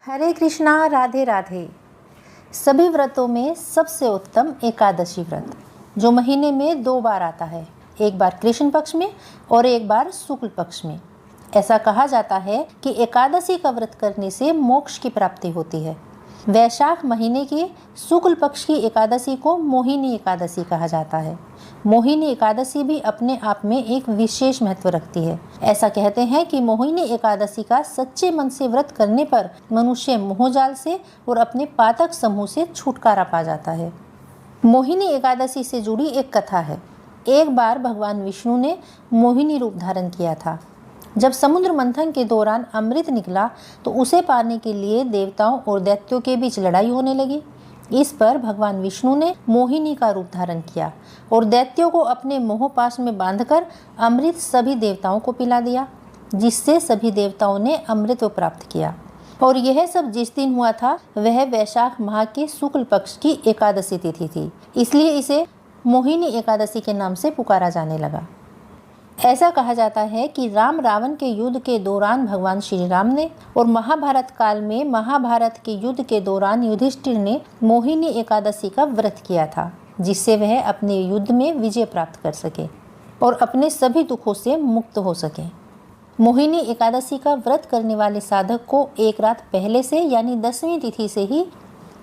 हरे कृष्णा, राधे राधे। सभी व्रतों में सबसे उत्तम एकादशी व्रत जो महीने में 2 बार आता है, एक बार कृष्ण पक्ष में और एक बार शुक्ल पक्ष में। ऐसा कहा जाता है कि एकादशी का व्रत करने से मोक्ष की प्राप्ति होती है। वैशाख महीने की शुक्ल पक्ष की एकादशी को मोहिनी एकादशी कहा जाता है। मोहिनी एकादशी भी अपने आप में एक विशेष महत्व रखती है। ऐसा कहते हैं कि मोहिनी एकादशी का सच्चे मन से व्रत करने पर मनुष्य मोहजाल से और अपने पातक समूह से छुटकारा पा जाता है। मोहिनी एकादशी से जुड़ी एक कथा है। एक बार भगवान विष्णु ने मोहिनी रूप धारण किया था। जब समुद्र मंथन के दौरान अमृत निकला तो उसे पाने के लिए देवताओं और दैत्यों के बीच लड़ाई होने लगी। इस पर भगवान विष्णु ने मोहिनी का रूप धारण किया और दैत्यों को अपने मोहपाश में बांधकर अमृत सभी देवताओं को पिला दिया, जिससे सभी देवताओं ने अमृत प्राप्त किया। और यह सब जिस दिन हुआ था वह वैशाख माह के शुक्ल पक्ष की एकादशी तिथि थी, इसलिए इसे मोहिनी एकादशी के नाम से पुकारा जाने लगा। ऐसा कहा जाता है कि राम रावण के युद्ध के दौरान भगवान श्री राम ने और महाभारत काल में महाभारत के युद्ध के दौरान युधिष्ठिर ने मोहिनी एकादशी का व्रत किया था, जिससे वह अपने युद्ध में विजय प्राप्त कर सके और अपने सभी दुखों से मुक्त हो सके। मोहिनी एकादशी का व्रत करने वाले साधक को एक रात पहले से यानी 10वीं तिथि से ही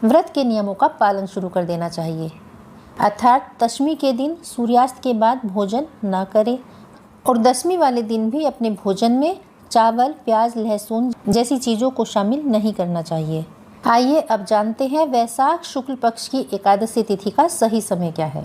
व्रत के नियमों का पालन शुरू कर देना चाहिए, अर्थात 10वीं के दिन सूर्यास्त के बाद भोजन न करें और 10वीं वाले दिन भी अपने भोजन में चावल, प्याज, लहसुन जैसी चीज़ों को शामिल नहीं करना चाहिए। आइए अब जानते हैं वैशाख शुक्ल पक्ष की एकादशी तिथि का सही समय क्या है।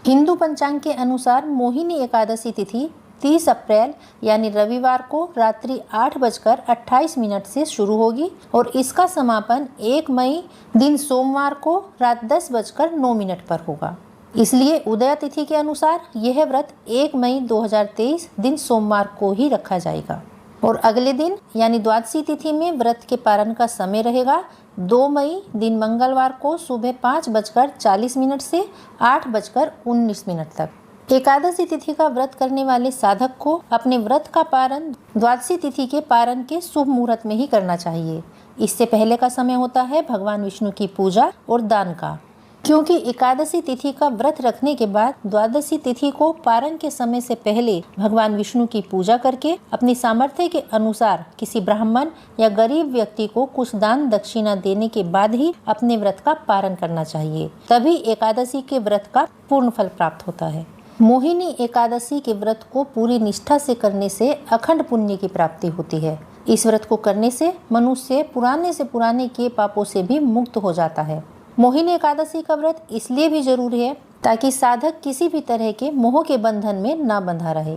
हिंदू पंचांग के अनुसार मोहिनी एकादशी तिथि 30 अप्रैल यानी रविवार को रात्रि 8:28 से शुरू होगी और इसका समापन 1 मई दिन सोमवार को रात 10:09 पर होगा। इसलिए उदय तिथि के अनुसार यह व्रत 1 मई 2023 दिन सोमवार को ही रखा जाएगा और अगले दिन यानी द्वादशी तिथि में व्रत के पारण का समय रहेगा 2 मई दिन मंगलवार को सुबह 5:40 से 8:19 तक। एकादशी तिथि का व्रत करने वाले साधक को अपने व्रत का पारण द्वादशी तिथि के पारण के शुभ मुहूर्त में ही करना चाहिए। इससे पहले का समय होता है भगवान विष्णु की पूजा और दान का, क्योंकि एकादशी तिथि का व्रत रखने के बाद द्वादशी तिथि को पारण के समय से पहले भगवान विष्णु की पूजा करके अपनी सामर्थ्य के अनुसार किसी ब्राह्मण या गरीब व्यक्ति को कुछ दान दक्षिणा देने के बाद ही अपने व्रत का पारण करना चाहिए, तभी एकादशी के व्रत का पूर्ण फल प्राप्त होता है। मोहिनी एकादशी के व्रत को पूरी निष्ठा से करने से अखंड पुण्य की प्राप्ति होती है। इस व्रत को करने से मनुष्य पुराने से पुराने के पापों से भी मुक्त हो जाता है। मोहिनी एकादशी का व्रत इसलिए भी जरूरी है ताकि साधक किसी भी तरह के मोह के बंधन में न बंधा रहे।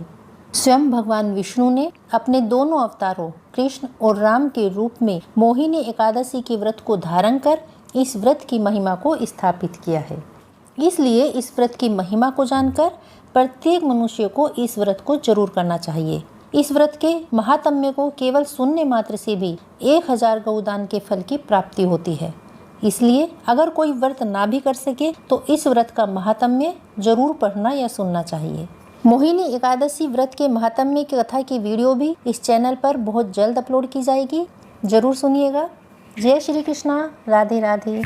स्वयं भगवान विष्णु ने अपने दोनों अवतारों कृष्ण और राम के रूप में मोहिनी एकादशी के व्रत को धारण कर इस व्रत की महिमा को स्थापित किया है। इसलिए इस व्रत की महिमा को जानकर प्रत्येक मनुष्य को इस व्रत को जरूर करना चाहिए। इस व्रत के महात्म्य को केवल सुनने मात्र से भी 1000 गौदान के फल की प्राप्ति होती है। इसलिए अगर कोई व्रत ना भी कर सके तो इस व्रत का महात्म्य जरूर पढ़ना या सुनना चाहिए। मोहिनी एकादशी व्रत के महात्म्य की कथा की वीडियो भी इस चैनल पर बहुत जल्द अपलोड की जाएगी, जरूर सुनिएगा। जय श्री कृष्णा, राधे राधे।